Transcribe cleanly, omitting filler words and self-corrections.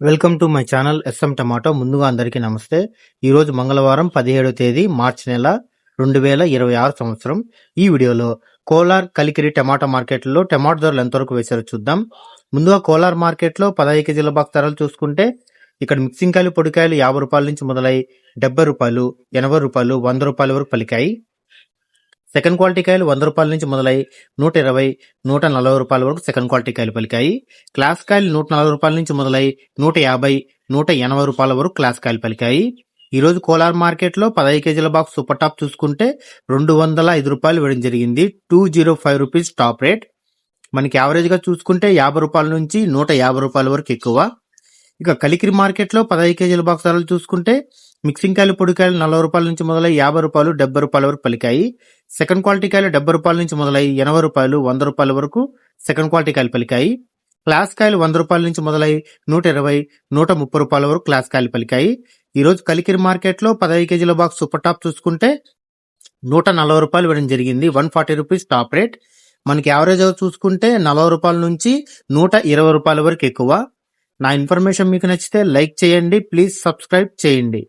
Welcome to my channel S M tomato. ముందుగా అందరికీ నమస్తే. ఈరోజు మంగళవారం 17వ తేదీ మార్చి నెల 2026 సంవత్సరం. ఈ వీడియోలో కోలార్ కలికిరి టమాటా మార్కెట్లో టమాటా ధరలు ఎంతవరకు వేశారో చూద్దాం. ముందుగా కోలార్ మార్కెట్లో 15 కేజీల బాక్స్ ధరలు చూసుకుంటే ఇక్కడ మిక్సింగ్ కాయలు పొడికాయలు 50 రూపాయల నుంచి మొదలై 70 రూపాయలు, 80 రూపాయలు, 100 రూపాయల వరకు పలికాయి. సెకండ్ క్వాలిటీ కాయలు 100 రూపాయల నుంచి మొదలై 120, 140 రూపాయల వరకు సెకండ్ క్వాలిటీ కాయలు పలికాయి. క్లాస్ కాయలు 140 రూపాయల నుంచి మొదలై 150, 180 రూపాయల వరకు క్లాస్ కాయలు పలికాయి. ఈ రోజు కోలార్ మార్కెట్ లో 15 కేజీల బాక్స్ సూపర్ టాప్ చూసుకుంటే 205 రూపాయలు వేయడం జరిగింది. 205 రూపీస్ టాప్ రేట్. మనకి యావరేజ్ గా చూసుకుంటే 50 రూపాయల నుంచి 150 రూపాయల వరకు ఎక్కువ. ఇక కలికిరి మార్కెట్ లో 15 కేజీల బాక్స్ ధరలు చూసుకుంటే మిక్సింగ్ కాయలు పొడికాయలు 40 రూపాయల నుంచి మొదలై 50 రూపాయలు, 70 రూపాయల వరకు పలికాయి. సెకండ్ క్వాలిటీ కాయలు 70 రూపాయల నుంచి మొదలై 80 రూపాయలు, 100 రూపాయల వరకు సెకండ్ క్వాలిటీ కాయలు పలికాయి. క్లాస్ కాయలు 100 రూపాయల నుంచి మొదలై 120, 130 రూపాయల వరకు క్లాస్ కాయలు పలికాయి. ఈ రోజు కలికిరి మార్కెట్ లో 15 కేజీల బాక్స్ సూపర్ టాప్ చూసుకుంటే 140 రూపాయలు వేయడం జరిగింది. 140 రూపీస్ టాప్ రేట్. మనకి యావరేజ్ చూసుకుంటే 40 రూపాయల నుంచి 120 రూపాయల వరకు ఎక్కువ. నా ఇన్ఫర్మేషన్ మీకు నచ్చితే లైక్ చేయండి, ప్లీజ్ సబ్స్క్రైబ్ చేయండి.